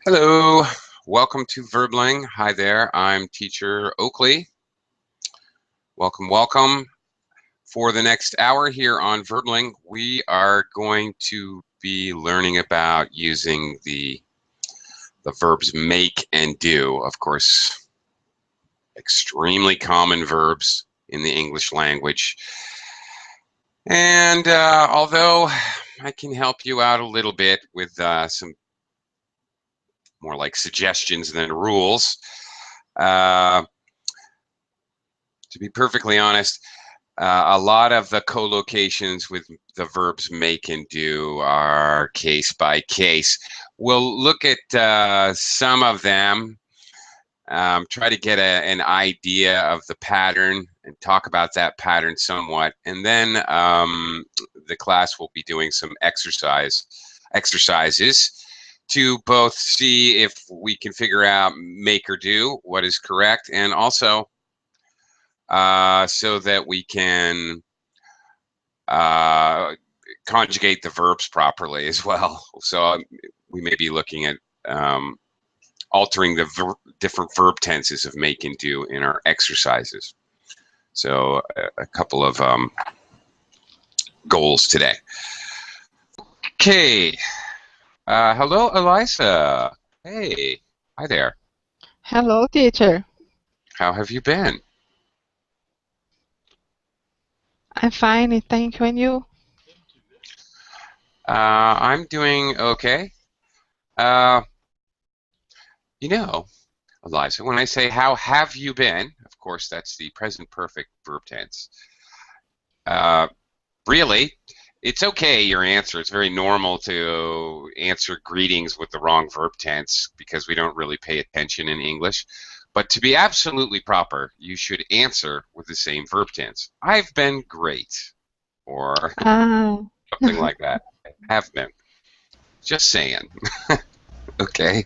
Hello, welcome to Verbling. Hi there, I'm teacher Oakley. Welcome, welcome. For the next hour here on Verbling, we are going to be learning about using the verbs make and do. Of course, extremely common verbs in the English language. And although I can help you out a little bit with some more like suggestions than rules, to be perfectly honest, a lot of the co-locations with the verbs make and do are case by case. We'll look at some of them, try to get an idea of the pattern and talk about that pattern somewhat. And then the class will be doing some exercises to both see if we can figure out make or do, what is correct, and also so that we can conjugate the verbs properly as well. So we may be looking at altering the different verb tenses of make and do in our exercises. So a couple of goals today. Okay. Hello, Eliza. Hey. Hi there. Hello, teacher. How have you been? I'm fine, thank you. And you? I'm doing okay. You know, Eliza, when I say how have you been, of course, that's the present perfect verb tense. Really, it's okay, your answer. It's very normal to answer greetings with the wrong verb tense because we don't really pay attention in English. But to be absolutely proper, you should answer with the same verb tense. I've been great, or something like that. Have been. Just saying. Okay.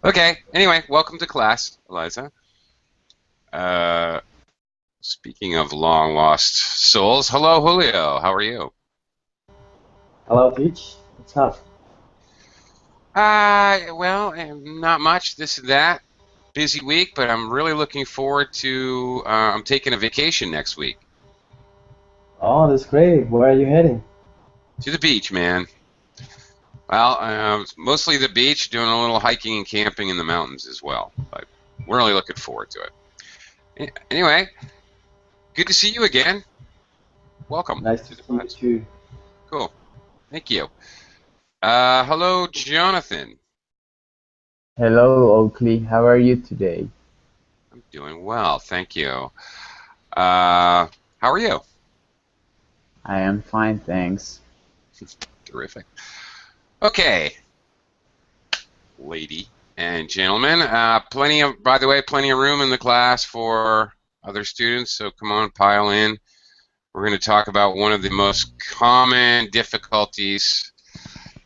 Okay. Anyway, welcome to class, Eliza. Speaking of long lost souls, hello, Julio. How are you? Hello, Teach. What's up? Well, not much. This and that. Busy week, but I'm really looking forward to. I'm taking a vacation next week. Oh, that's great. Where are you heading? To the beach, man. Well, mostly the beach, doing a little hiking and camping in the mountains as well. But we're really looking forward to it. Anyway, good to see you again. Welcome. Nice to see you too. Cool. Thank you. Hello, Jonathan. Hello, Oakley. How are you today? I'm doing well, thank you. How are you? I am fine, thanks. Terrific. Okay, lady and gentlemen, by the way, plenty of room in the class for other students, so come on, pile in. We're going to talk about one of the most common difficulties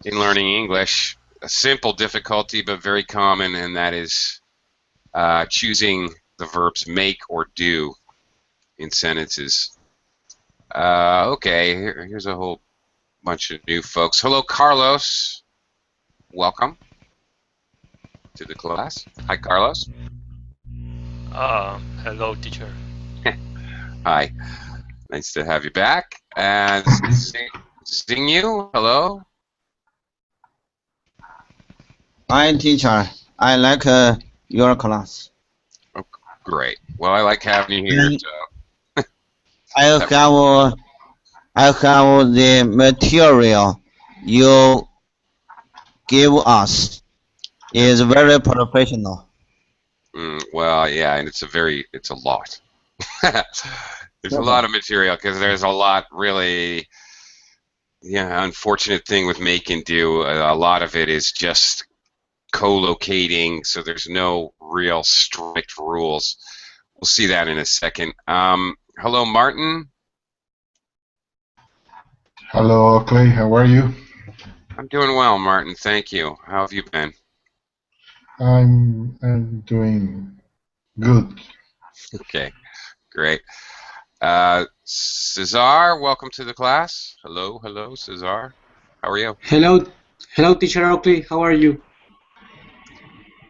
in learning English, a simple difficulty but very common, and that is choosing the verbs make or do in sentences. Okay, here's a whole bunch of new folks. Hello, Carlos. Welcome to the class. Hi, Carlos. Hello, teacher. Hi. Nice to have you back. And Xingyu, hello. Hi, teacher. I like your class. Oh, great. Well, I like having you here. So. I have the material you give us is very professional. Well, yeah, and it's a lot. There's a lot of material because there's a lot really, yeah, unfortunate thing with make and do. A lot of it is just co-locating, so there's no real strict rules. We'll see that in a second. Hello, Martin. Hello, Oakley. How are you? I'm doing well, Martin. Thank you. How have you been? I'm doing good. Okay, great. Cesar, welcome to the class. Hello, hello, Cesar. How are you? Hello, teacher Oakley. How are you?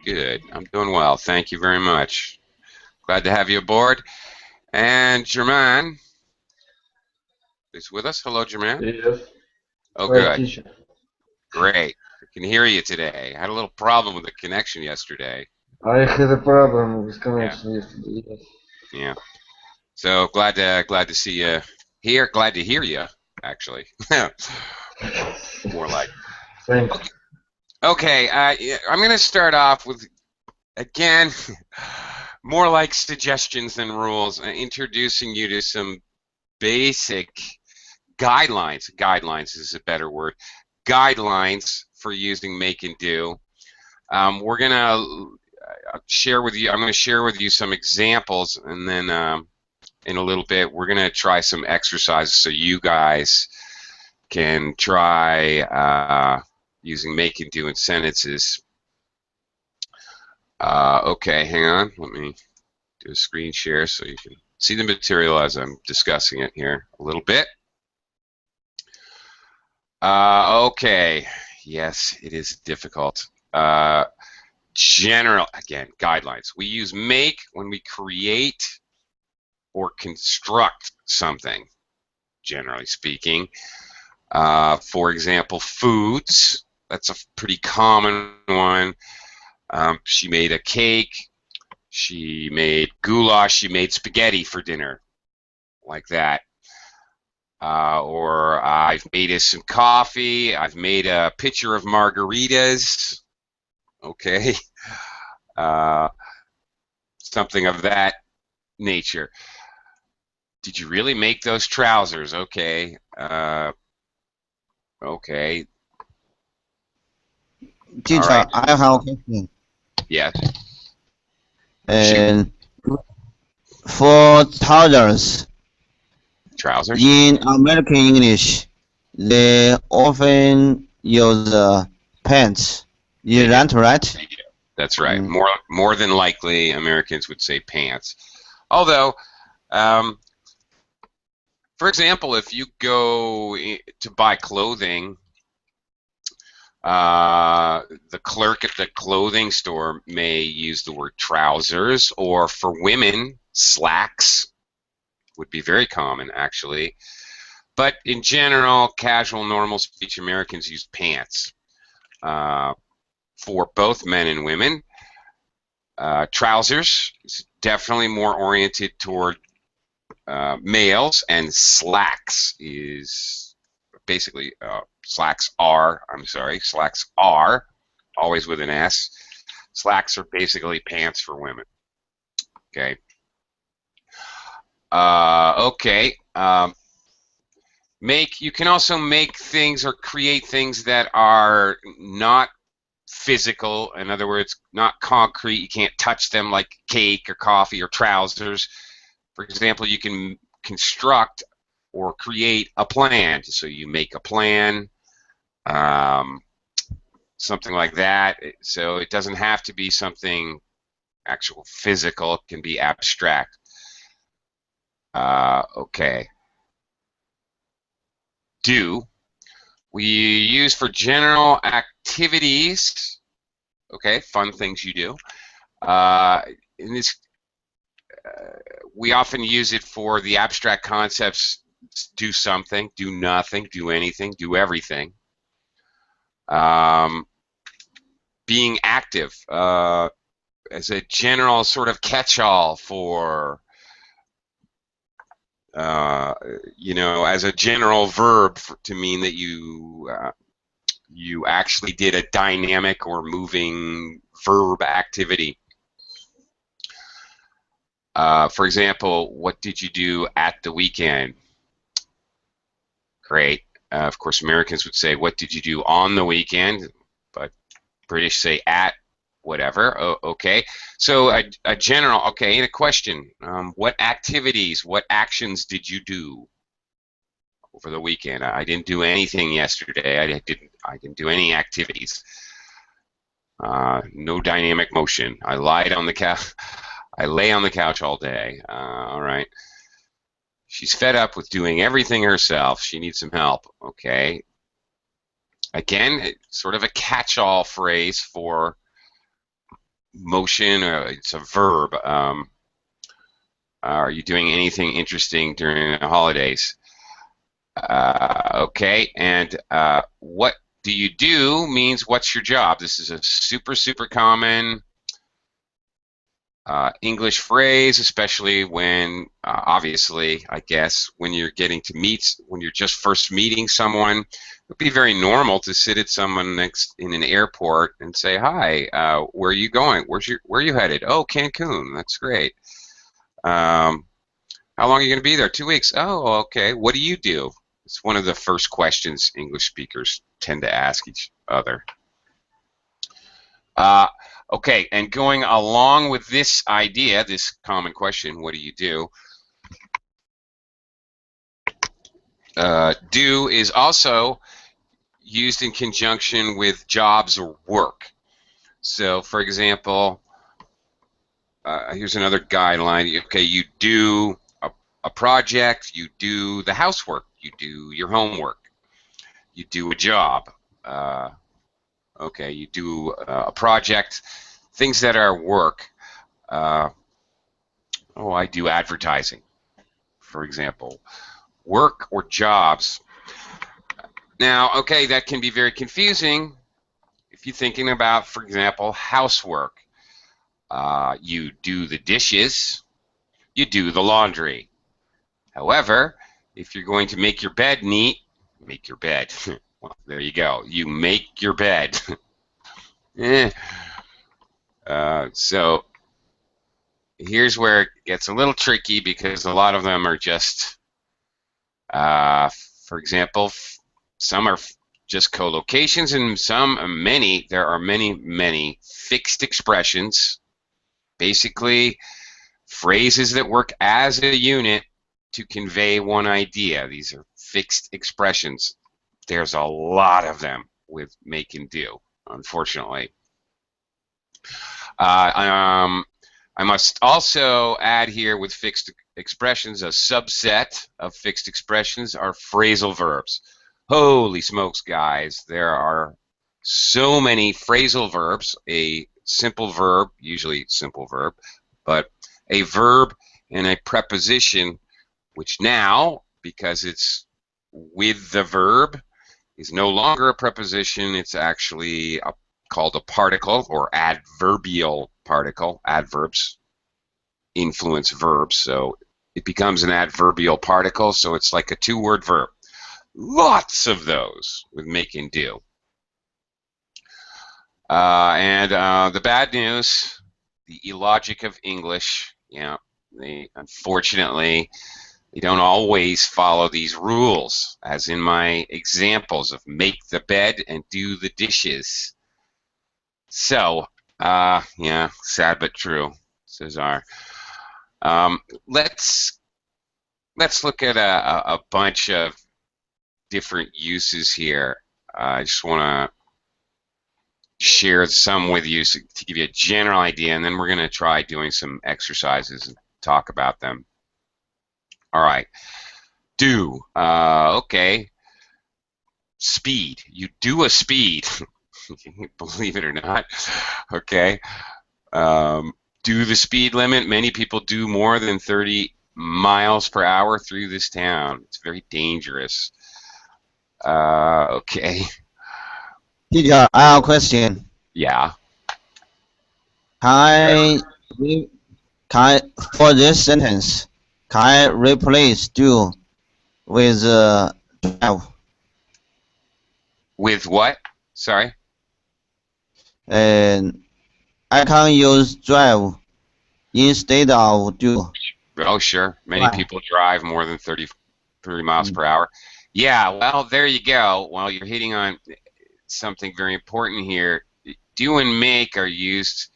Good. I'm doing well. Thank you very much. Glad to have you aboard. And Germain is with us. Hello, Germain. Yes. Oh, Great good. teacher. Great. I can hear you today. I had a little problem with the connection yesterday. I had a problem with connection yesterday. Yes. Yeah. So glad to see you here. Glad to hear you, actually. More like. Thanks. Okay. Yeah, I'm going to start off with, again, more like suggestions than rules, introducing you to some basic guidelines. Guidelines is a better word. Guidelines for using make and do. We're going to share with you. I'm going to share with you some examples, and then in a little bit we're going to try some exercises so you guys can try using make and do in sentences. Okay, hang on. Let me do a screen share so you can see the material as I'm discussing it here a little bit. Okay. Yes, it is difficult. General, again, guidelines. We use make when we create or construct something, generally speaking. For example, foods. That's a pretty common one. She made a cake. She made goulash. She made spaghetti for dinner, like that. Or I've made us some coffee. I've made a pitcher of margaritas. Okay. Something of that nature. Did you really make those trousers? Okay. Okay. Teacher, right. I have a question. Yeah. And for trousers, Trousers. in American English, they often use pants. Is that right? That's right. More than likely, Americans would say pants. Although, for example, if you go to buy clothing, the clerk at the clothing store may use the word trousers, or for women, slacks would be very common, actually. But in general, casual, normal speech, Americans use pants for both men and women. Trousers is definitely more oriented toward males, and slacks is basically slacks are always with an S. Slacks are basically pants for women. Okay. Okay. You can also make things or create things that are not physical. In other words, not concrete. You can't touch them, like cake or coffee or trousers. For example, you can construct or create a plan. So you make a plan, something like that. So it doesn't have to be something actual physical. It can be abstract. Okay. Do. We use for general activities. Okay, fun things you do. In this, we often use it for the abstract concepts: do something, do nothing, do anything, do everything. Being active as a general sort of catch-all for, as a general verb to mean that you actually did a dynamic or moving verb activity. For example, what did you do at the weekend? Great. Of course, Americans would say, what did you do on the weekend? But British say at whatever. Okay. So a general, okay, and a question. What activities, what actions did you do over the weekend? I didn't do anything yesterday. I didn't do any activities. No dynamic motion. I lied on the couch. I lay on the couch all day. All right. She's fed up with doing everything herself. She needs some help. Okay. Again, it's sort of a catch-all phrase for motion, it's a verb. Are you doing anything interesting during the holidays? Okay, and what do you do means what's your job? This is a super common English phrase, especially when, obviously, I guess, when you're getting to meet, when you're just first meeting someone. It would be very normal to sit at someone next in an airport and say, "Hi, where are you going? Where are you headed?" "Oh, Cancun." "That's great." "How long are you going to be there?" 2 weeks. "Oh, okay. What do you do?" It's one of the first questions English speakers tend to ask each other. Okay, and going along with this idea, this common question, what do you do? Do is also used in conjunction with jobs or work. So, for example, here's another guideline. Okay, you do a project, you do the housework, you do your homework, you do a job. Okay, you do a project, things that are work. Oh, I do advertising, for example. Work or jobs. Now, okay, that can be very confusing if you're thinking about, for example, housework. You do the dishes, you do the laundry. However, if you're going to make your bed neat, make your bed. Well, there you go. You make your bed. So here's where it gets a little tricky because a lot of them are just, for example, some are just co-locations, and there are many fixed expressions, basically phrases that work as a unit to convey one idea. These are fixed expressions. There's a lot of them with make and do, unfortunately. I must also add here with fixed expressions, a subset of fixed expressions are phrasal verbs. Holy smokes, guys, there are so many phrasal verbs. A simple verb, usually simple verb, but a verb and a preposition, which now, because it's with the verb, is no longer a preposition. It's actually called a particle or adverbial particle. Adverbs influence verbs, so it becomes an adverbial particle, so it's like a two-word verb. Lots of those with make and do. And the bad news, the illogic of English, unfortunately, they don't always follow these rules, as in my examples of make the bed and do the dishes. So, yeah, sad but true, says R. Let's look at a bunch of different uses here. I just want to share some with you to give you a general idea, and then we're going to try doing some exercises and talk about them. All right. Do. Okay. Speed. You do a speed. Believe it or not. Okay. Do the speed limit. Many people do more than 30 miles per hour through this town. It's very dangerous. Okay. Teacher, I have a question. Yeah. For this sentence, can I replace do with drive? With what? Sorry? And I can use drive instead of do. Oh, sure. Many Why? people drive more than 30 miles per hour. Yeah, well, there you go. Well, you're hitting on something very important here. Do and make are used,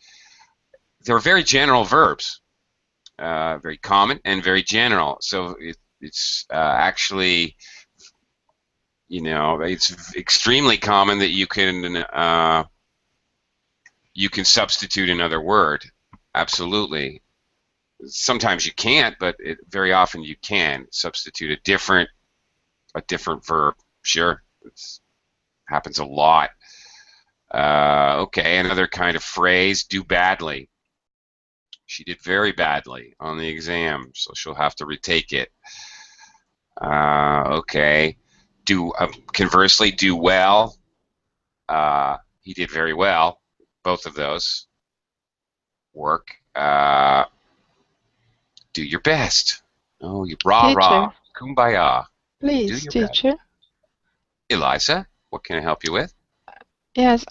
they're very general verbs, very common and very general. So it's actually, it's extremely common that you can substitute another word. Absolutely. Sometimes you can't, but very often you can substitute a different verb. Sure, it happens a lot. Okay, another kind of phrase, do badly. She did very badly on the exam, so she'll have to retake it. Okay, conversely, do well. He did very well. Both of those work. Do your best. Oh, you rah Teacher, rah, kumbaya. Do please, your best. teacher. Eliza, what can I help you with? Yes,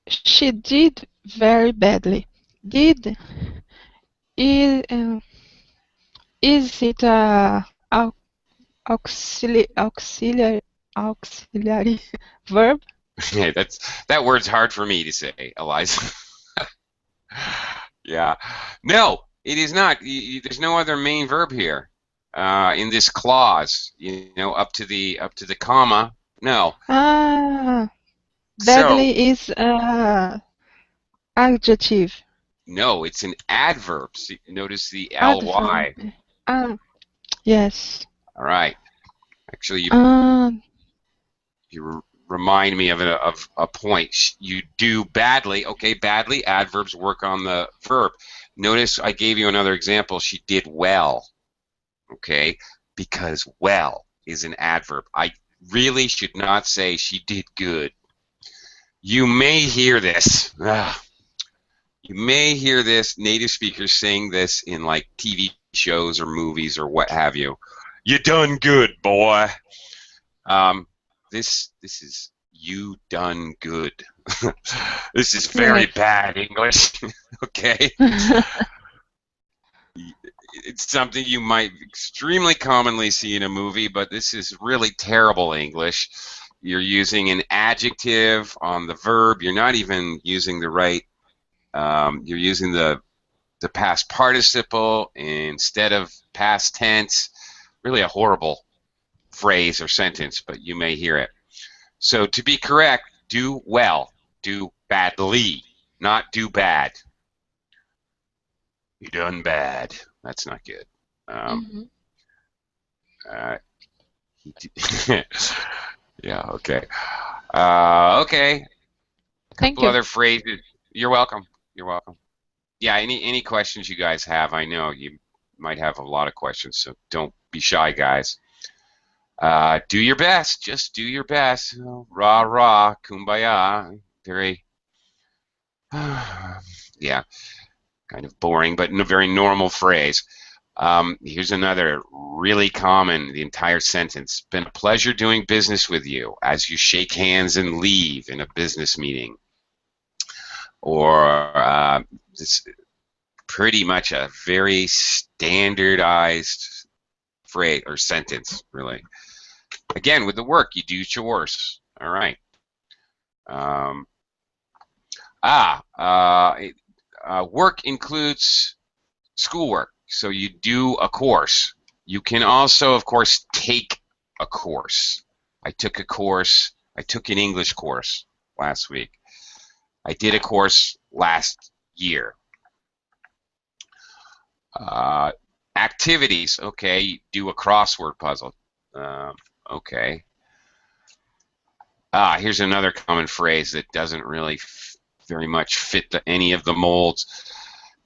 she did very badly. Did is is it a auxiliary verb? Yeah, that word's hard for me to say, Eliza. Yeah. No, it is not. There's no other main verb here in this clause. Up to the comma. No. Ah, So badly is adjective. no, it's an adverb. See, notice the Adverb. ly. Ah, yes. All right. Actually, Um, you remind me of a point. You do badly. Okay, badly. Adverbs work on the verb. Notice I gave you another example. She did well. Okay, because well is an adverb. I really should not say she did good. You may hear this. You may hear this native speakers saying this in like TV shows or movies or what have you. You done good, boy. This is you done good. This is very yes. bad English. Okay. It's something you might extremely commonly see in a movie, but this is really terrible English. You're using an adjective on the verb. You're not even using the right. You're using the past participle instead of past tense. Really a horrible phrase or sentence, but you may hear it. So to be correct, do well, do badly, not do bad. You done bad. That's not good. Mhm. Yeah, okay. Okay. A Thank couple you. other phrases. You're welcome. You're welcome. Yeah, any questions you guys have, I know you might have a lot of questions, so don't be shy, guys. Do your best. Just do your best. Rah, rah, kumbaya. Very, yeah, kind of boring, but a very normal phrase. Here's another really common, the entire sentence. Been a pleasure doing business with you as you shake hands and leave in a business meeting. Or it's pretty much a very standardized phrase or sentence, really. Again, with the work, you do chores. All right. Work includes schoolwork. So you do a course. You can also, of course, take a course. I took an English course last week. I did a course last year. Activities, okay, you do a crossword puzzle. Okay. Here's another common phrase that doesn't really very much fit any of the molds.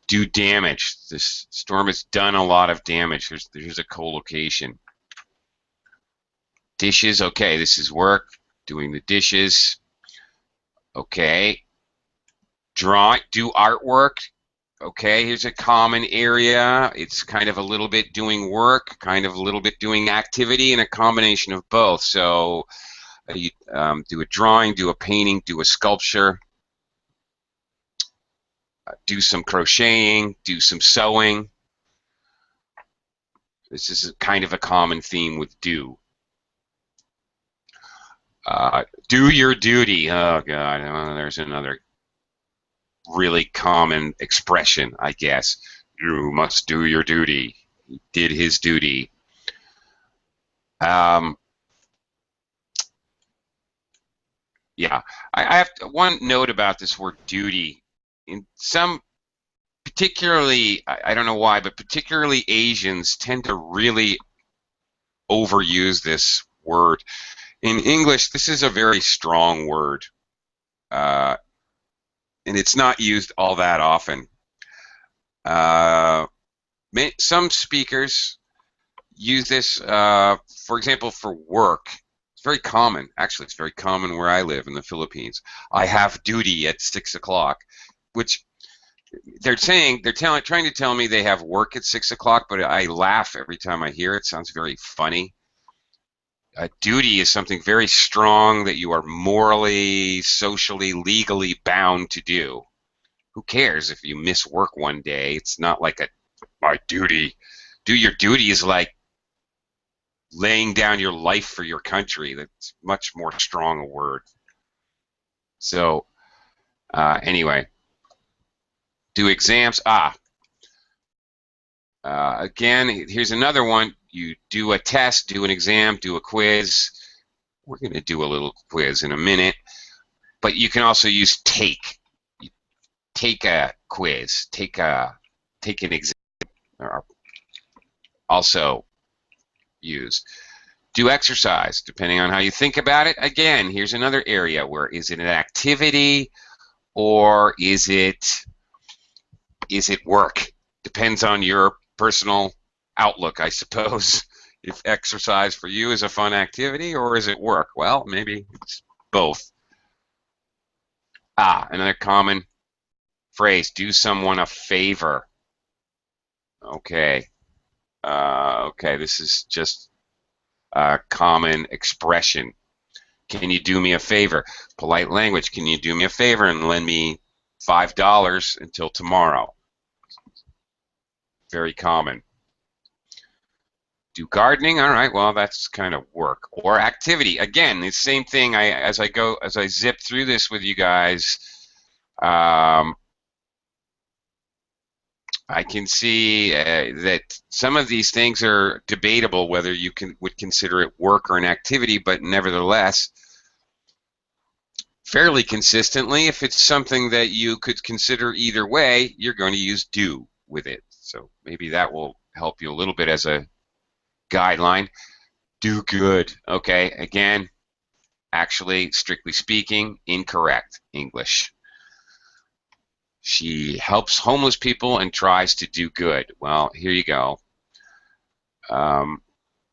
Do damage. This storm has done a lot of damage. There's a co-location. Dishes, okay, this is work. Doing the dishes. Okay. Do artwork. Okay, here's a common area. It's kind of a little bit doing work, kind of a little bit doing activity, and a combination of both. So you do a drawing, do a painting, do a sculpture, do some crocheting, do some sewing. This is kind of a common theme with do. Do your duty. Oh, God, there's another really common expression, I guess. You must do your duty. He did his duty. Yeah, I have one note about this word duty. In some, particularly, I don't know why, but particularly Asians tend to really overuse this word. In English, this is a very strong word. and it's not used all that often. Some speakers use this, for example, for work. It's very common. Actually, it's very common where I live in the Philippines. I have duty at 6 o'clock, which they're trying to tell me they have work at 6 o'clock, but I laugh every time I hear it. It sounds very funny. Duty is something very strong that you are morally, socially, legally bound to do. Who cares if you miss work one day? It's not like my duty. Do your duty is like laying down your life for your country. That's much more strong a word. So anyway, do exams. Again, here's another one. You do a test, do an exam, do a quiz. We're going to do a little quiz in a minute. But you can also use take. You take a quiz, take an exam. Also used. Do exercise, depending on how you think about it. Again, here's another area where is it an activity or is it work? Depends on your personal outlook, I suppose. If exercise for you is a fun activity or is it work? Well, maybe it's both. Another common phrase, do someone a favor. Okay. Okay, this is just a common expression. Can you do me a favor? Polite language, can you do me a favor and lend me $5 until tomorrow? Very common. Do gardening? All right, well, that's kind of work. Or activity. Again, the same thing. As I zip through this with you guys, I can see that some of these things are debatable whether you would consider it work or an activity, but nevertheless, fairly consistently, if it's something that you could consider either way, you're going to use do with it. So maybe that will help you a little bit as a guideline. Do good. Okay, again, actually, strictly speaking, incorrect English. She helps homeless people and tries to do good. Well, here you go.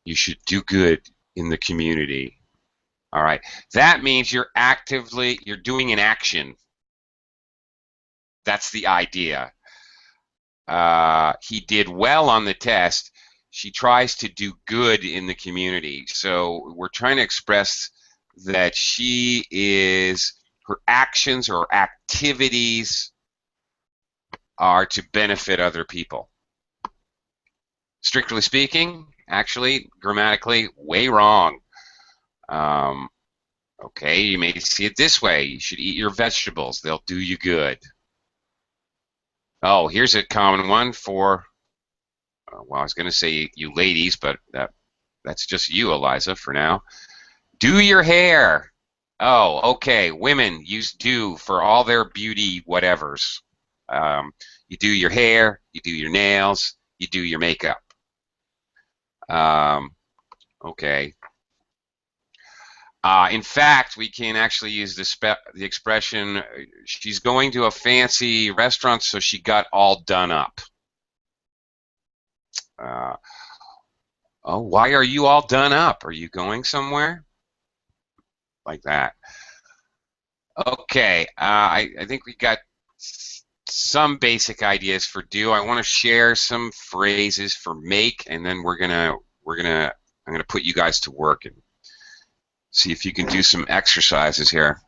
You should do good in the community. All right. That means you're doing an action. That's the idea. He did well on the test. She tries to do good in the community. So we're trying to express that her actions or activities are to benefit other people. Strictly speaking, actually, grammatically, way wrong. Okay, you may see it this way. You should eat your vegetables. They'll do you good. Oh, here's a common one for, well, I was going to say you ladies, but that's just you, Eliza, for now. Do your hair. Oh, okay. Women use do for all their beauty whatevers. You do your hair, you do your nails, you do your makeup. Okay. In fact, we can actually use the expression, she's going to a fancy restaurant, so she got all done up. Oh, why are you all done up? Are you going somewhere? Like that. Okay, I think we got some basic ideas for do. I want to share some phrases for make, and then I'm gonna put you guys to work and see if you can do some exercises here.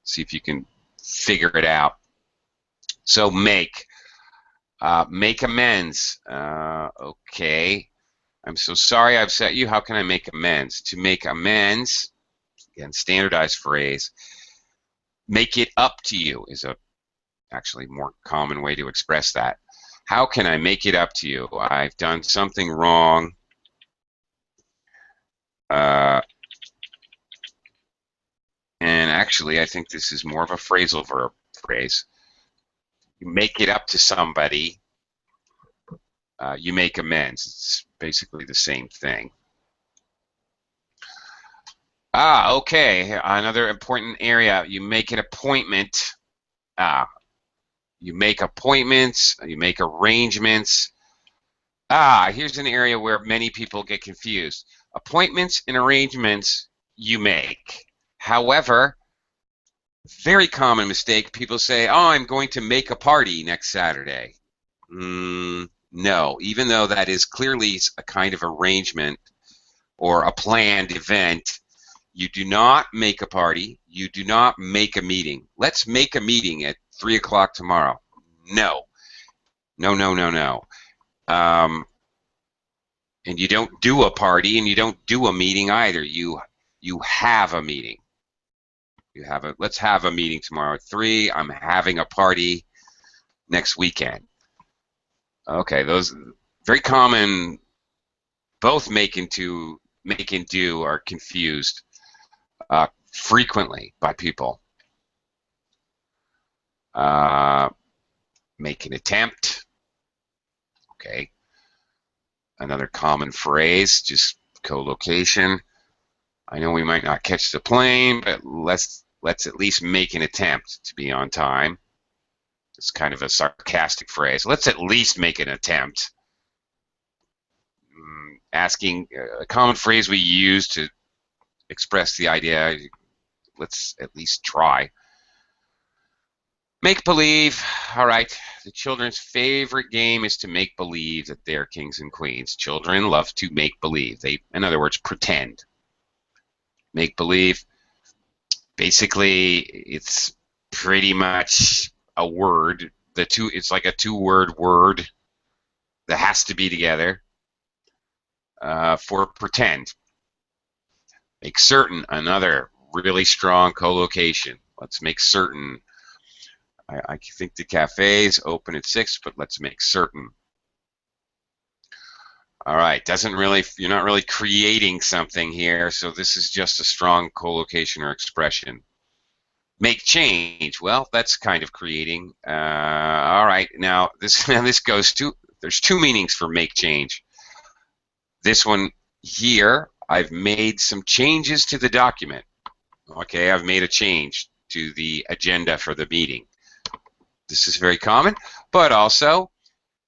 See if you can figure it out. So make amends. Okay, I'm so sorry I upset you. How can I make amends? To make amends, again, standardized phrase. Make it up to you is actually more common way to express that. How can I make it up to you? I've done something wrong. And actually, I think this is more of a phrasal verb phrase. You make it up to somebody. You make amends. It's basically the same thing. Okay. Another important area. You make an appointment. You make appointments. You make arrangements. Here's an area where many people get confused. Appointments and arrangements you make. However, very common mistake. People say, "Oh, I'm going to make a party next Saturday." No, even though that is clearly a kind of arrangement or a planned event, you do not make a party. You do not make a meeting. Let's make a meeting at 3 o'clock tomorrow. No. No, no, no, no. And you don't do a party and you don't do a meeting either. You have a meeting. Let's have a meeting tomorrow at 3. I'm having a party next weekend. Okay, those very common. Both make and do are confused frequently by people. Make an attempt. Okay. Another common phrase, just co-location. I know we might not catch the plane, but let's at least make an attempt to be on time. It's kind of a sarcastic phrase. Let's at least make an attempt. Asking a common phrase we use to express the idea, let's at least try. Make believe. All right. The children's favorite game is to make believe that they're kings and queens. Children love to make believe. In other words, pretend. Make believe. Basically, it's pretty much a word. It's like a two-word word that has to be together for pretend. Make certain. Another really strong collocation. Let's make certain. I think the cafe's open at 6, but let's make certain. All right, you're not really creating something here, so this is just a strong collocation or expression. Make change. Well, that's kind of creating. All right, now this goes to. There's two meanings for make change. This one here, I've made some changes to the document. Okay, I've made a change to the agenda for the meeting. This is very common, but also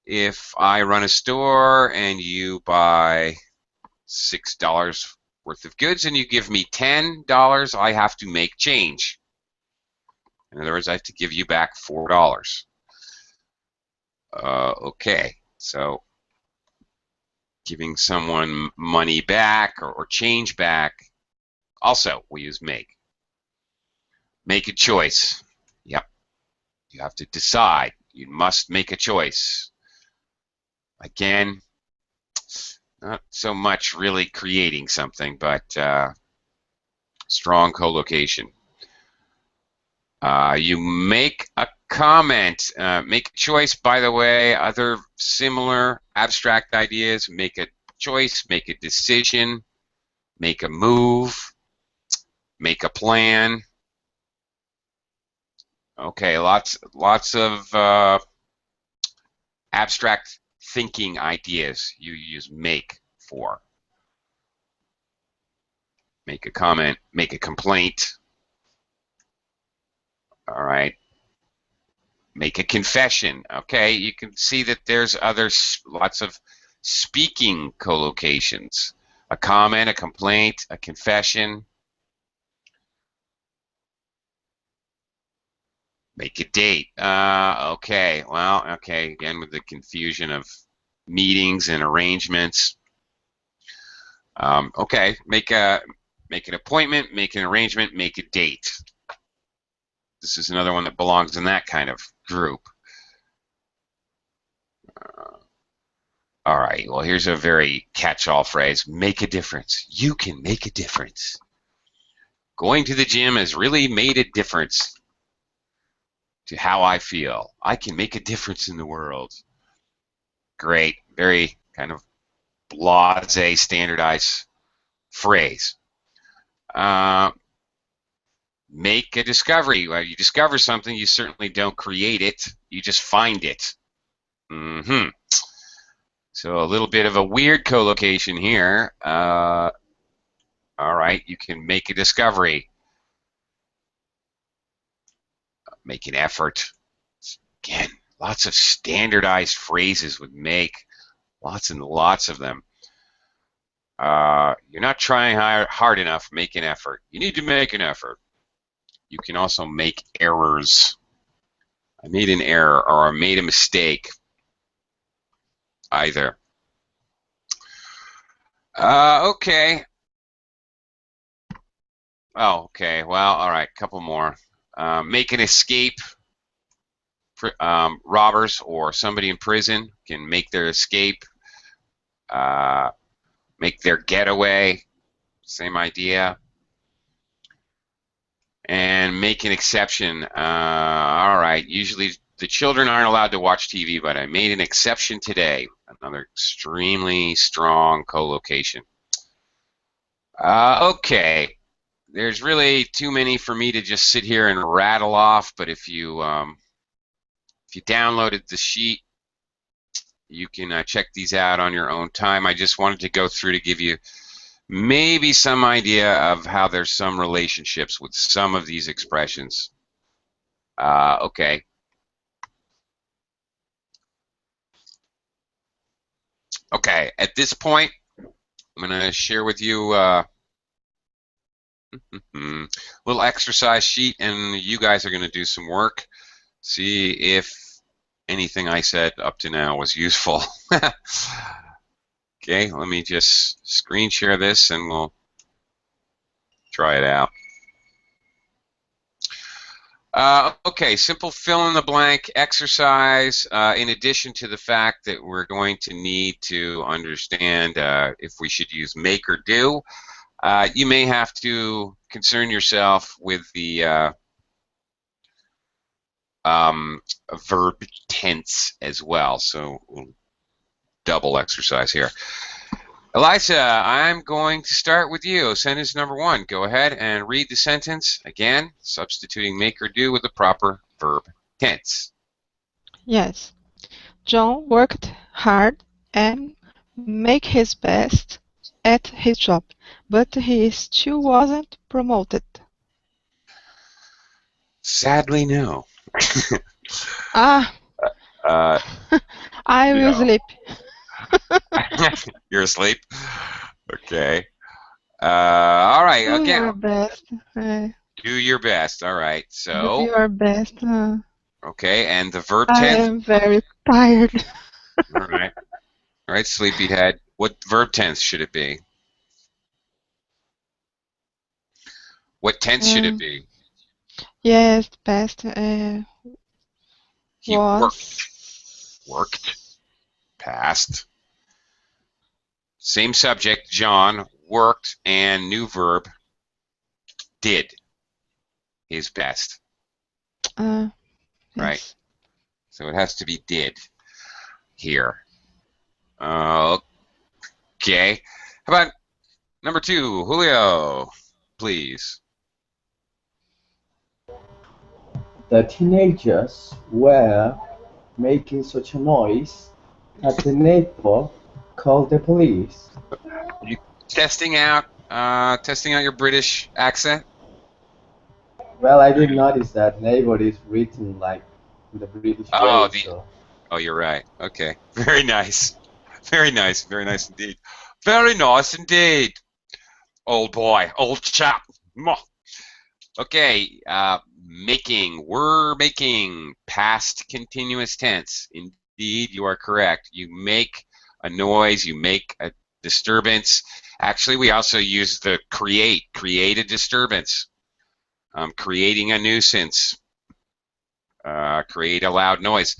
if I run a store and you buy $6 worth of goods and you give me $10, I have to make change. In other words, I have to give you back $4. Okay, so giving someone money back or change back, also we use make. Make a choice. Yep. You have to decide. You must make a choice. Again, not so much really creating something, but strong collocation. You make a comment. Make a choice, by the way, other similar abstract ideas. Make a choice, make a decision, make a move, make a plan. Okay, lots of abstract thinking ideas you use make for. Make a comment, make a complaint. All right. Make a confession. Okay, you can see that there's lots of speaking collocations. A comment, a complaint, a confession. Make a date. Okay, well, okay, again with the confusion of meetings and arrangements. Okay, make an appointment, make an arrangement, make a date. This is another one that belongs in that kind of group. All right, well, here's a very catch-all phrase. Make a difference. You can make a difference. Going to the gym has really made a difference to how I feel. I can make a difference in the world. Great, very kind of blasé, standardized phrase. Make a discovery. Well, you discover something, you certainly don't create it, you just find it. So a little bit of a weird collocation here. All right, you can make a discovery. Make an effort. Again, lots of standardized phrases with make. Lots and lots of them. You're not trying hard enough. Make an effort. You need to make an effort. You can also make errors. I made an error or I made a mistake. Either. Okay. Oh, okay. Well, all right. Couple more. Make an escape. Robbers or somebody in prison can make their escape. Make their getaway. Same idea. And make an exception. All right. Usually the children aren't allowed to watch TV, but I made an exception today. Another extremely strong co-location. Okay. There's really too many for me to just sit here and rattle off, but if you downloaded the sheet, you can check these out on your own time. I just wanted to go through to give you maybe some idea of how there's some relationships with some of these expressions. Okay. Okay, at this point, I'm going to share with you a little exercise sheet, and you guys are going to do some work. See if anything I said up to now was useful. Okay, let me just screen share this and we'll try it out. Okay, simple fill-in-the-blank exercise. In addition to the fact that we're going to need to understand if we should use make or do, you may have to concern yourself with the verb tense as well. So we'll double exercise here. Eliza, I'm going to start with you. Sentence number 1. Go ahead and read the sentence again, substituting make or do with the proper verb tense. Yes. John worked hard and made his best at his job, but he still wasn't promoted. Sadly, no. Ah, I will no. sleep. You're asleep? Okay. All right, Do again. your best. Do your best. All right, so. Do your best. Okay, and the verb I tense? am very tired. All right. All right, sleepyhead. What verb tense should it be? What tense should it be? Yes, best He was. worked. Past. Same subject, John worked, and new verb, did his best. Yes. Right. So it has to be did here. Okay. How about number 2, Julio, please. The teenagers were making such a noise that the neighbor called the police. You testing out your British accent? Well, I did notice that neighbor is written like in the British way, so. Oh, you're right. Okay. Very nice. Very nice. Very nice indeed. Very nice indeed. Old boy. Old chap. Okay. Making. We're making. Past continuous tense. Indeed, you are correct. You make a noise. You make a disturbance. Actually, we also use the create. Create a disturbance. Creating a nuisance. Create a loud noise.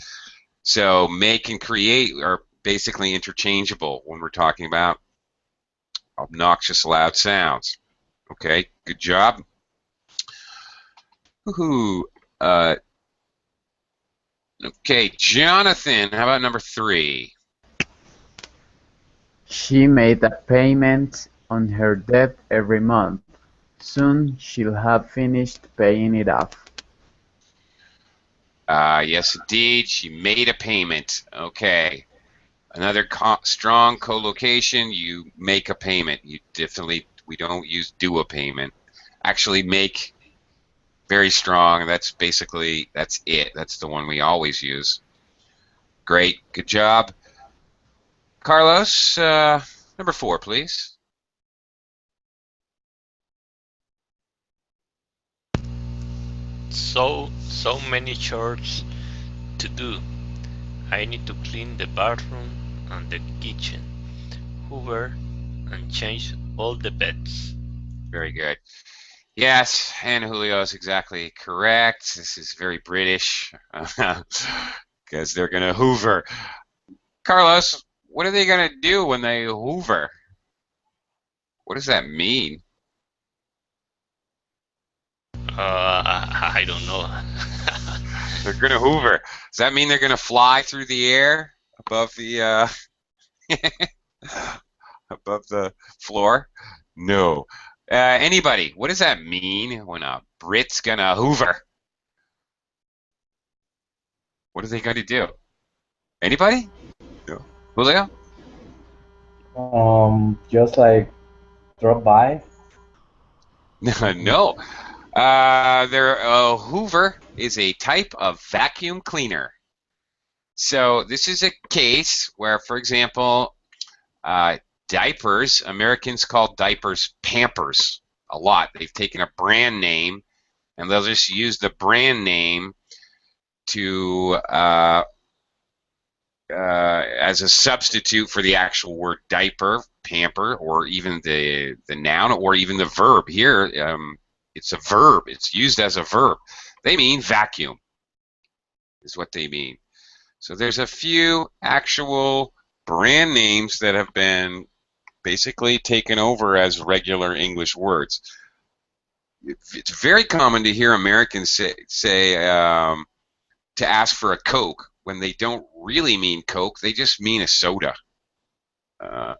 So make and create are basically interchangeable when we're talking about obnoxious loud sounds. Okay, good job. Woohoo. Okay, Jonathan, how about number 3? She made a payment on her debt every month. Soon she'll have finished paying it off. Yes, indeed. She made a payment. Okay. Another strong co-location. You make a payment. You definitely We don't use do a payment. Actually, make very strong. That's basically, that's it. That's the one we always use. Great. Good job. Carlos, number 4, please. So many chores to do. I need to clean the bathroom and the kitchen, hoover, and change all the beds. Very good. Yes, and Julio is exactly correct. This is very British because they're going to hoover. Carlos, what are they going to do when they hoover? What does that mean? I don't know. They're going to hoover. Does that mean they're going to fly through the air above the above the floor? No. Anybody, what does that mean when a Brit's going to hoover? What are they going to do? Anybody? No. Julio? Just like drop by. No. Hoover is a type of vacuum cleaner. So this is a case where, for example, diapers, Americans call diapers Pampers a lot. They've taken a brand name and they'll just use the brand name to as a substitute for the actual word diaper, pamper, or even the noun, or even the verb. Here, it's a verb. It's used as a verb. They mean vacuum, is what they mean. So there's a few actual brand names that have been basically taken over as regular English words. It's very common to hear Americans say to ask for a Coke when they don't really mean Coke. They just mean a soda. Oh,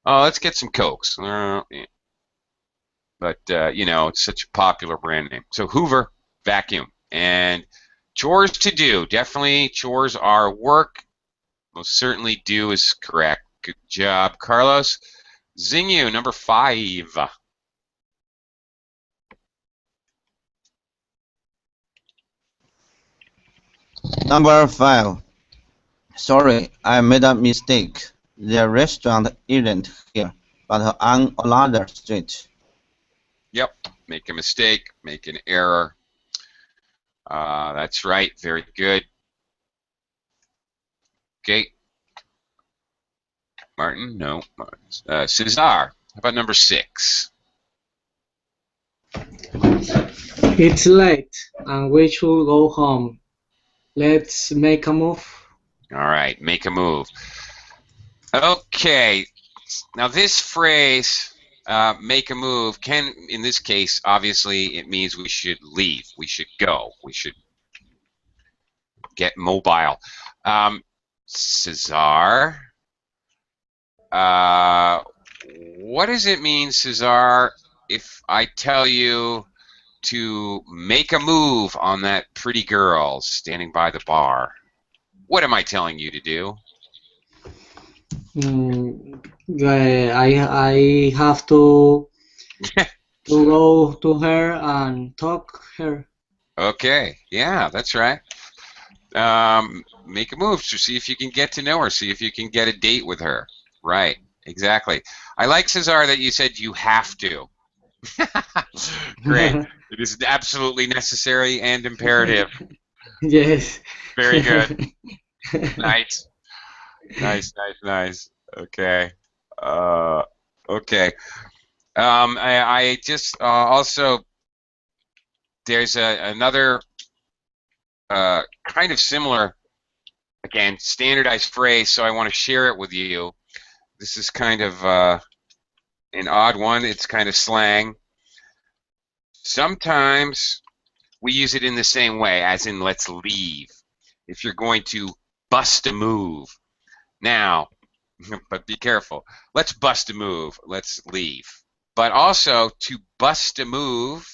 let's get some Cokes. But, you know, it's such a popular brand name. So Hoover, vacuum. And chores to do. Definitely chores are work. Most certainly do is correct. Good job, Carlos. Xingyu, number 5. Number 5. Sorry, I made a mistake. The restaurant isn't here, but on another street. Yep, make a mistake, make an error. That's right, very good. Okay. Martin, no. Cesar, how about number 6? It's late and we should go home. Let's make a move. All right, make a move. Okay, now this phrase, make a move, can, in this case, obviously it means we should leave, we should go, we should get mobile. Cesar, what does it mean, Cesar, if I tell you to make a move on that pretty girl standing by the bar? What am I telling you to do? I have to go to her and talk her. Okay, yeah, that's right. Make a move to see if you can get to know her, see if you can get a date with her. Right, exactly. I like, Cesar, that you said you have to. Great. It is absolutely necessary and imperative. Yes. Very good. Nice. Nice. Okay. Okay. I just also, there's another kind of similar, again, standardized phrase, so I want to share it with you. This is kind of an odd one. It's kind of slang. Sometimes we use it in the same way, as in let's leave. If you're going to bust a move. Now, but be careful. Let's bust a move. Let's leave. But also, to bust a move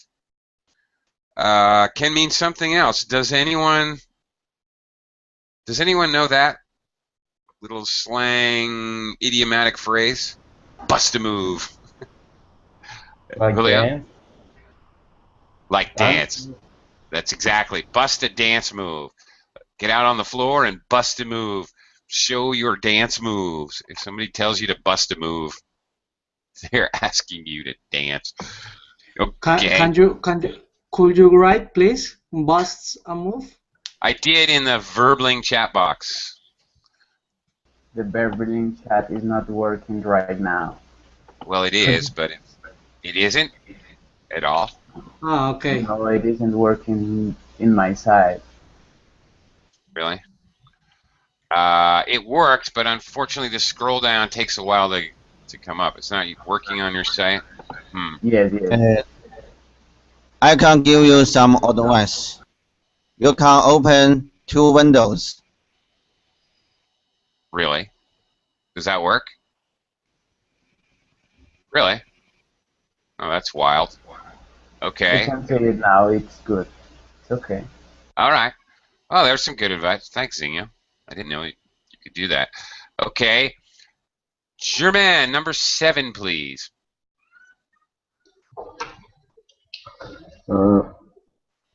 can mean something else. Does anyone know that little slang idiomatic phrase? Bust a move. Like Julio? dance? Like Dance? dance. That's exactly. Bust a dance move. Get out on the floor and bust a move. Show your dance moves. If somebody tells you to bust a move, they're asking you to dance. Okay. Could you write, please? Bust a move? I did in the Verbling chat box. The Beverly chat is not working right now. Well, it is, but it isn't at all. Ah, okay. No, it isn't working in my side. Really? It worked, but unfortunately the scroll down takes a while to come up. It's not working on your site? Yes. I can give you some advice. You can open 2 windows. Really? Does that work? Really? Oh, that's wild. Okay. I can say it now. It's good. It's okay. All right. Oh, there's some good advice. Thanks, Zinga. I didn't know you could do that. Okay. German, number 7, please.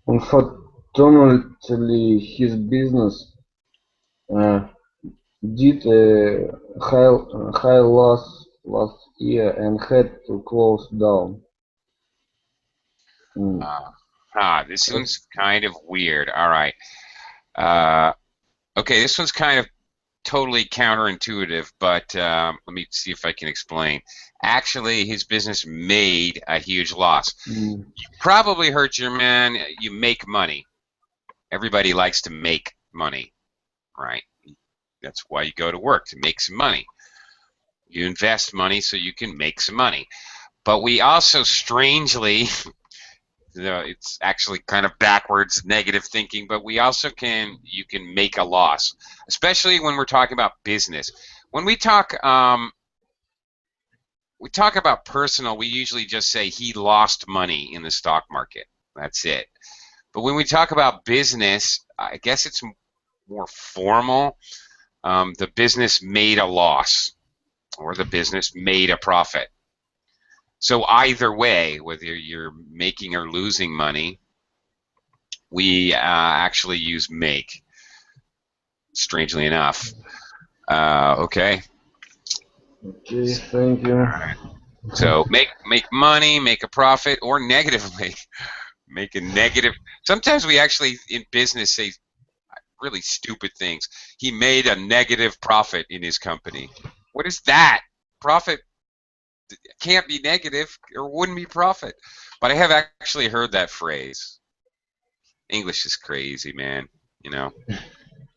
Unfortunately, his business did a high loss last year and had to close down. This one's kind of weird. All right. Okay, this one's kind of totally counterintuitive, but let me see if I can explain. Actually, his business made a huge loss. You probably heard, German, you make money. Everybody likes to make money, right? That's why you go to work, to make some money. You invest money so you can make some money. But we also strangely, it's actually kind of backwards negative thinking, but we also you can make a loss, especially when we're talking about business. When we talk about personal, we usually just say he lost money in the stock market. That's it. But when we talk about business, I guess it's more formal. The business made a loss, or the business made a profit. So either way, whether you're making or losing money, we actually use make, strangely enough. Okay? Okay, thank you. So make money, make a profit, or negatively make a negative. Sometimes we actually, in business, say really stupid things. He made a negative profit in his company. What is that? Profit can't be negative or wouldn't be profit. But I have actually heard that phrase. English is crazy, man. You know?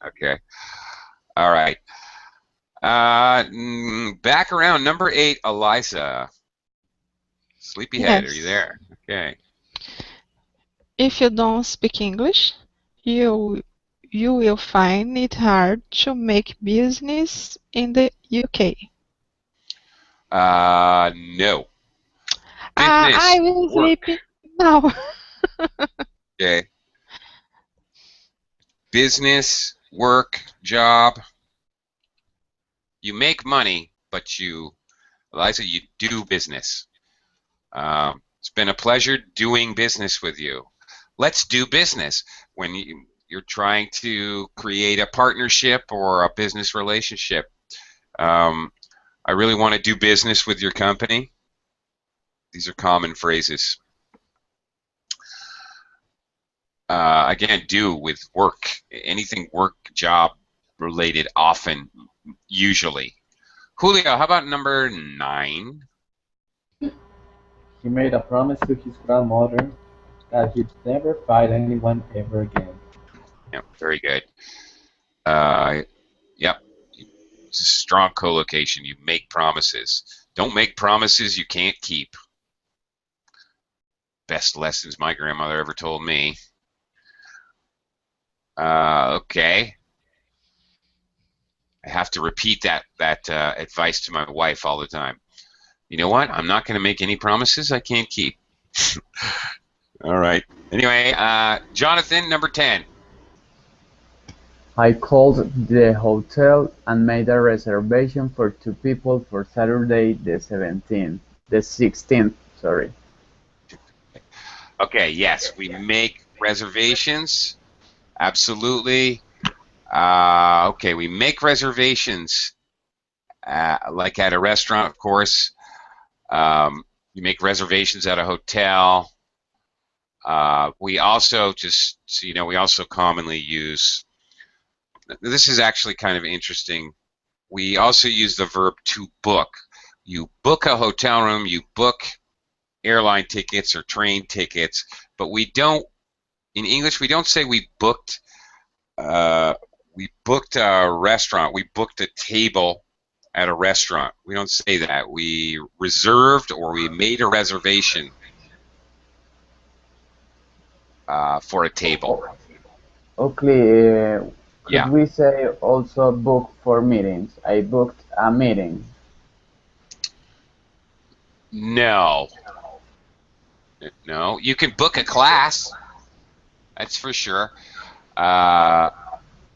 Okay. All right. Back around, number 8, Eliza. Sleepyhead, Yes. are you there? Okay. If you don't speak English, you will find it hard to make business in the UK. No. I will sleep now. Okay. Business, work, job. You make money, but Eliza, you do business. It's been a pleasure doing business with you. Let's do business. When you're trying to create a partnership or a business relationship, I really want to do business with your company. These are common phrases. Again, do with work. Anything work, job related, often, usually. Julio, how about number 9? He made a promise to his grandmother that he'd never fight anyone ever again. Yep, very good. Yep. It's a strong collocation. You make promises. Don't make promises you can't keep. Best lessons my grandmother ever told me. Okay. I have to repeat that advice to my wife all the time. You know what? I'm not going to make any promises I can't keep. All right. Anyway, Jonathan, number 10. I called the hotel and made a reservation for 2 people for Saturday the 16th, sorry. Okay, yes, we make reservations. Absolutely. Okay, we make reservations, like at a restaurant, of course. You make reservations at a hotel. We also, just so you know, we also commonly use, this is actually kind of interesting. We also use the verb to book. You book a hotel room, you book airline tickets or train tickets, but we don't, in English, we don't say we booked a restaurant, we booked a table at a restaurant. We don't say that. We reserved or we made a reservation for a table. Okay, could Yeah. we say also book for meetings? I booked a meeting. No. No. You can book a class. That's for sure.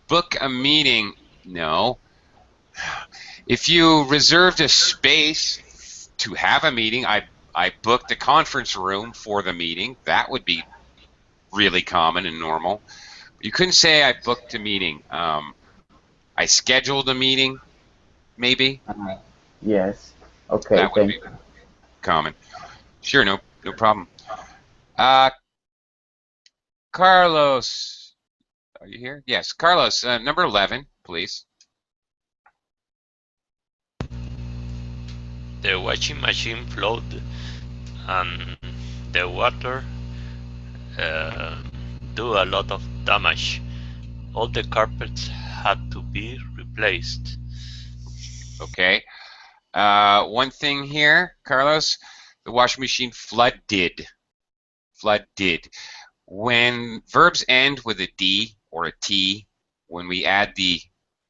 Book a meeting. No. If you reserved a space to have a meeting, I booked a conference room for the meeting. That would be really common and normal. You couldn't say I booked a meeting. I scheduled a meeting, maybe. Yes. Okay, That would thank be you. common. Sure, no problem. Carlos, are you here? Yes, Carlos, number 11, please. The washing machine flowed, and the water uh, do a lot of damage. All the carpets had to be replaced. Okay. One thing here, Carlos, the washing machine flooded. Flooded. When verbs end with a D or a T, when we add the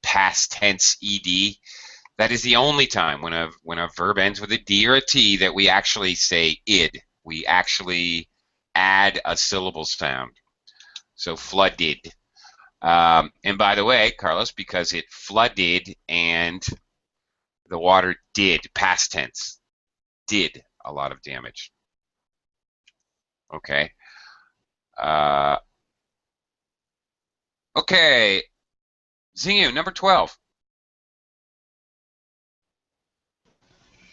past tense ed, that is the only time when a verb ends with a D or a T that we actually say id. We actually add a syllable sound. So flooded. And by the way, Carlos, because it flooded and the water did, past tense, did a lot of damage. Okay. Okay. Zingu, number 12.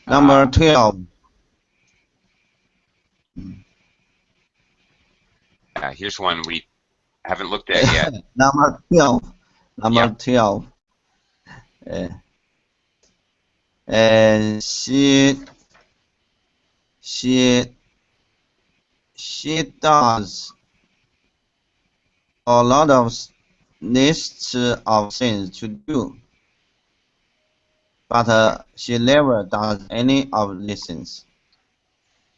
Number 12. Here's one we haven't looked at yet. Number 12. Number Yeah. 12. She does a lot of lists of things to do, but she never does any of these things.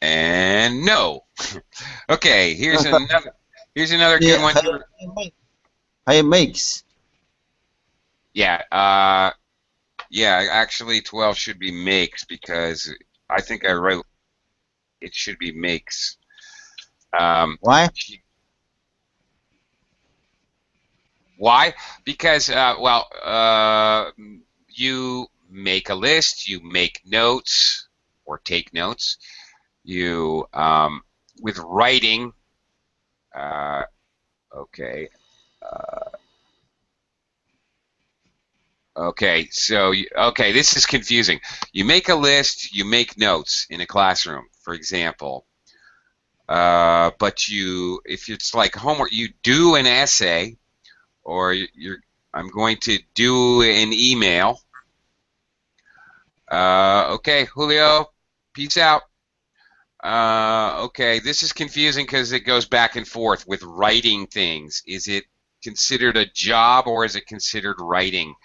And no. Okay, here's another good one. He makes. Yeah, yeah, actually 12 should be makes because I think I wrote it should be makes. Why? Why? Because, you make a list, you make notes or take notes. You, with writing, okay. Okay, so, okay, this is confusing. You make a list, you make notes in a classroom, for example. But if it's like homework, you do an essay, or I'm going to do an email. Okay, Julio, peace out. Okay, this is confusing because it goes back and forth with writing things. Is it considered a job or is it considered writing?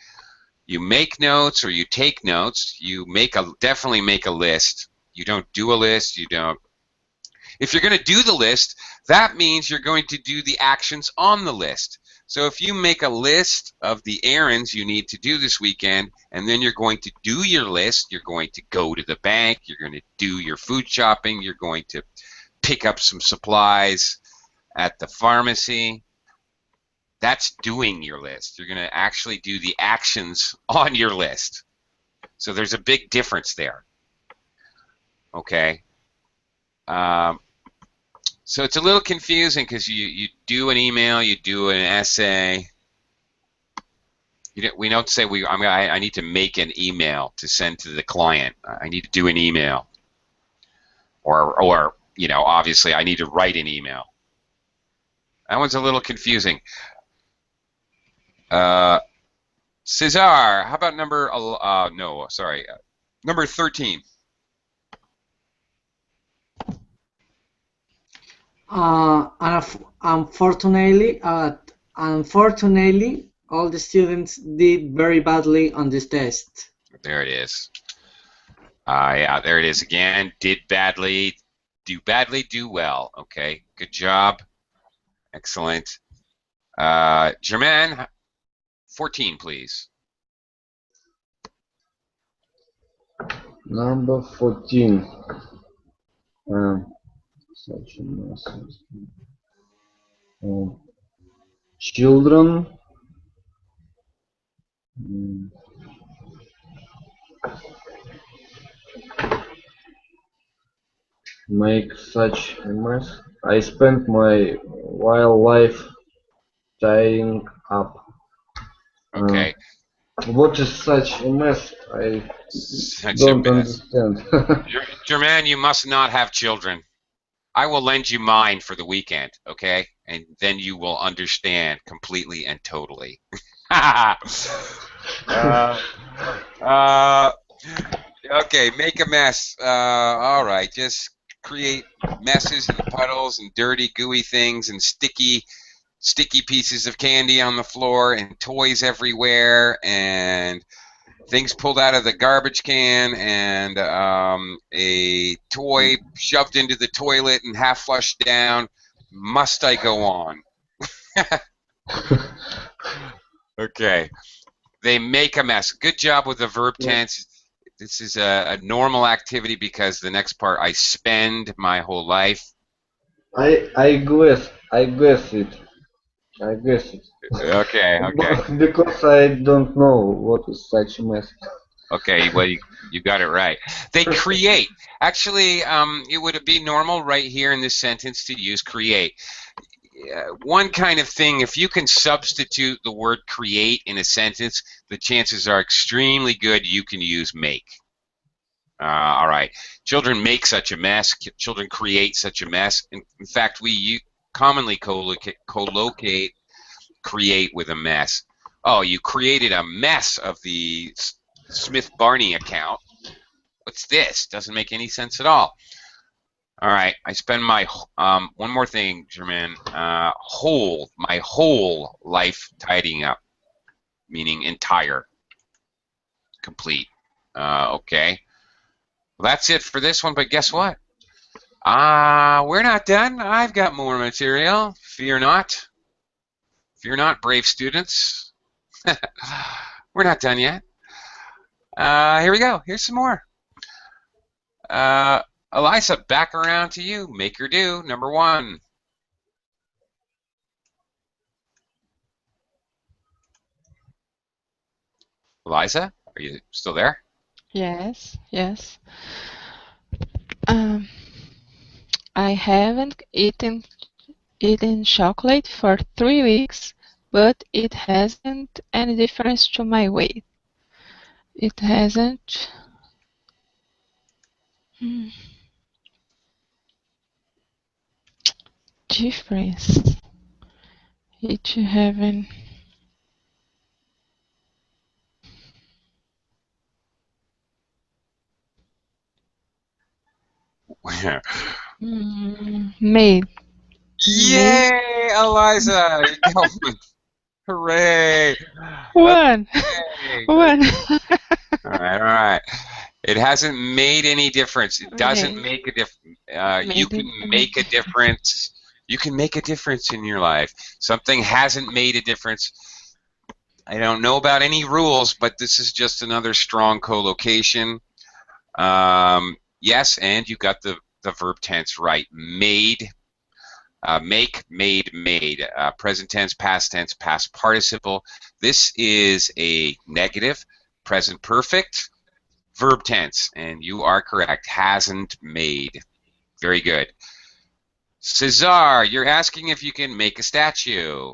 You make notes or you take notes. You definitely make a list. You don't do a list. You don't. If you're going to do the list, that means you're going to do the actions on the list. So if you make a list of the errands you need to do this weekend, and then you're going to do your list, you're going to go to the bank, you're going to do your food shopping, you're going to pick up some supplies at the pharmacy, that's doing your list. You're going to actually do the actions on your list. So there's a big difference there. Okay. So it's a little confusing because you do an email, you do an essay. We don't say I need to make an email to send to the client. I need to do an email. Or you know, obviously I need to write an email. That one's a little confusing. Cesar, how about number number 13. Unfortunately, all the students did very badly on this test. There it is. Yeah, there it is again. Did badly, do badly, do well. Okay, good job. Excellent. Germaine, 14, please. Number 14. Such a message. Children make such a mess. I spent my wildlife tying up. Okay. What is such a mess? I don't understand. Germaine, you must not have children. I will lend you mine for the weekend, okay? And then you will understand completely and totally. Okay, make a mess. All right, just create messes and puddles and dirty, gooey things and sticky pieces of candy on the floor and toys everywhere and things pulled out of the garbage can and a toy shoved into the toilet and half flushed down. Must I go on? Okay. They make a mess. Good job with the verb tense. This is a normal activity because the next part, I spend my whole life. I guess it. Okay. Because I don't know what is such a mess. Okay, well, you got it right. They create. Actually, it would be normal right here in this sentence to use create. One kind of thing, if you can substitute the word create in a sentence, the chances are extremely good you can use make. All right. Children make such a mess. Children create such a mess. In fact, we commonly co-locate create with a mess. Oh, you created a mess of the Smith Barney account. What's this? Doesn't make any sense at all. All right, I spend my one more thing, Germaine. My whole life tidying up, meaning entire, complete. Okay. Well, that's it for this one. But guess what? We're not done. I've got more material. Fear not. Fear not, brave students. We're not done yet. Here we go. Here's some more. Eliza, back around to you. Make or do, number 1. Eliza, are you still there? Yes. I haven't eaten chocolate for 3 weeks, but it hasn't any difference to my weight. It hasn't. Difference. It haven't. Made. Yay, Eliza! You're going. Hooray! One. Okay, One. All right. It hasn't made any difference. It doesn't make a difference. You can make a difference. You can make a difference in your life. Something hasn't made a difference. I don't know about any rules, but this is just another strong collocation. Yes, and you got the verb tense right. Made. Make, made, made. Present tense, past tense, past participle. This is a negative, present perfect, verb tense, and you are correct. Hasn't made. Very good. Cesar, you're asking if you can make a statue.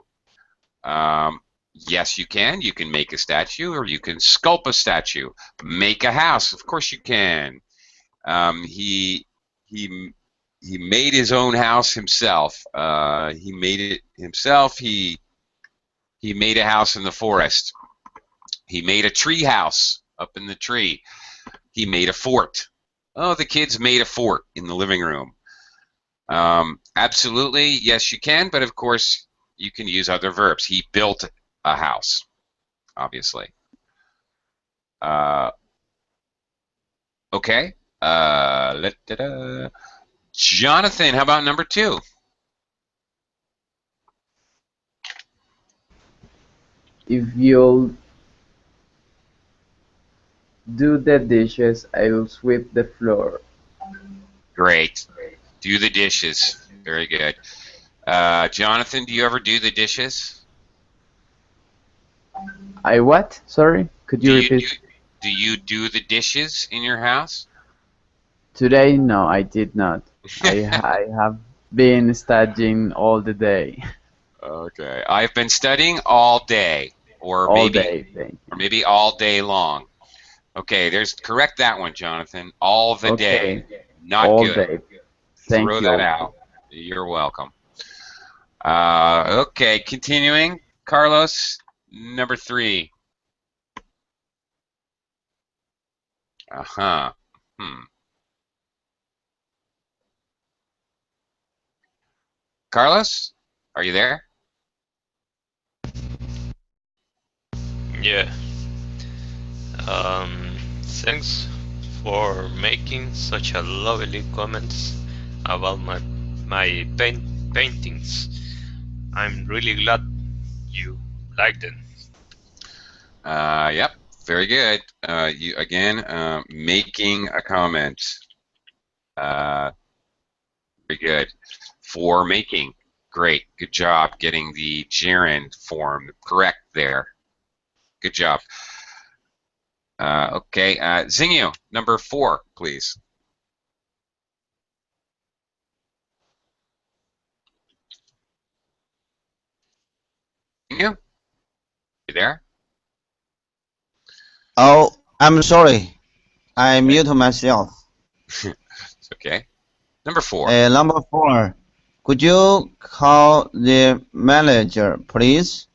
Yes, you can. You can make a statue, or you can sculpt a statue. Make a house. Of course you can. He made his own house himself. He made it himself. He made a house in the forest. He made a tree house up in the tree. He made a fort. Oh, the kids made a fort in the living room. Absolutely, yes, you can, but of course, you can use other verbs. He built a house, obviously. Okay. Jonathan, how about number 2? If you'll do the dishes, I'll sweep the floor. Great. Do the dishes. Very good. Jonathan, do you ever do the dishes? I what? Sorry? Could you repeat? Do you do the dishes in your house? Today, no, I did not. I have been studying all the day. Okay. I've been studying all day, or All maybe day. or maybe all day long. Okay, correct that one, Jonathan. All the day. Okay. Not All good. day. Thank Throw you. that out. You're welcome. Okay, continuing. Carlos, number 3. Uh-huh. Carlos, are you there? Yeah. Thanks for making such a lovely comments about my paintings. I'm really glad you like them. Yep. Very good. You again making a comment. Very good. For making. Great. Good job getting the gerund form correct there. Good job. Okay. Zingyu, number 4, please. Zingyu? You there? Oh, I'm sorry. I mute myself. It's okay. Number 4. Number 4. Could you call the manager, please?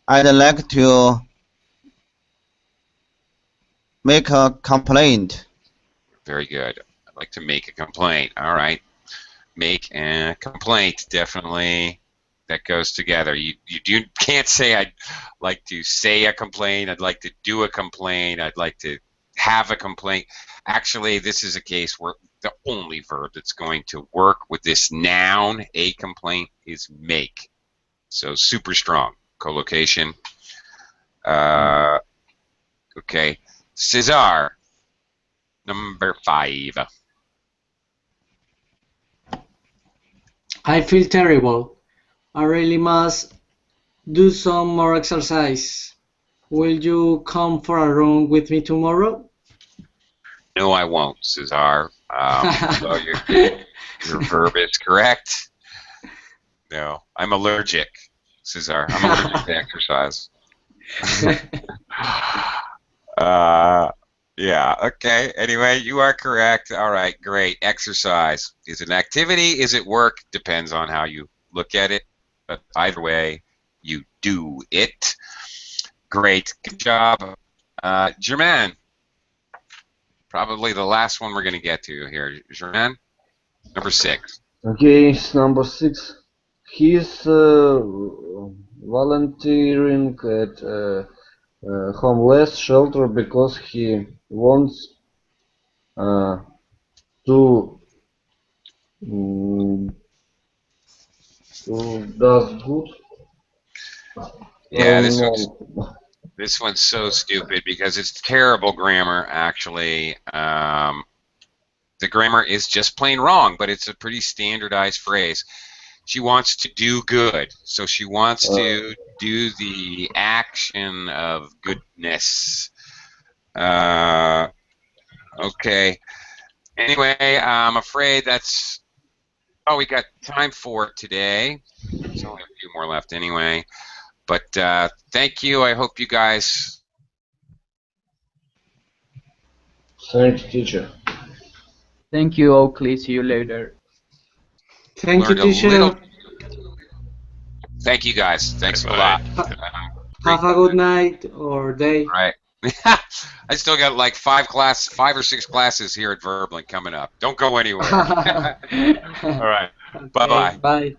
I'd like to make a complaint. Very good. I'd like to make a complaint. All right. Make a complaint. Definitely. That goes together. You can't say I'd like to say a complaint. I'd like to do a complaint. I'd like to have a complaint. Actually, this is a case where the only verb that's going to work with this noun, a complaint, is make. So super strong. Collocation. Okay. Cesar, number 5. I feel terrible. I really must do some more exercise. Will you come for a run with me tomorrow? No, I won't, Cesar. Although your verb is correct. No, I'm allergic, Cesar. I'm allergic to exercise. Yeah, okay. Anyway, you are correct. All right, great. Exercise. Is it an activity? Is it work? Depends on how you look at it. But either way, you do it. Great. Good job. Germain. Probably the last one we're going to get to here. Germain, number 6. Okay, it's number 6. He's volunteering at homeless shelter because he wants to does good. Yeah, No. this one's so stupid because it's terrible grammar, actually. The grammar is just plain wrong, but it's a pretty standardized phrase. She wants to do good, so she wants to do the action of goodness. Okay. Anyway, I'm afraid that's all we got time for today. There's only a few more left anyway. But thank you. I hope you guys. Thanks, teacher. Thank you, Oakley. See you later. Thank you, learned a little. teacher. Thank you guys. Thanks a Bye. lot. Have a good night or day. Right. I still got like 5 or 6 classes here at Verblin coming up. Don't go anywhere. All right. Bye-bye. Bye.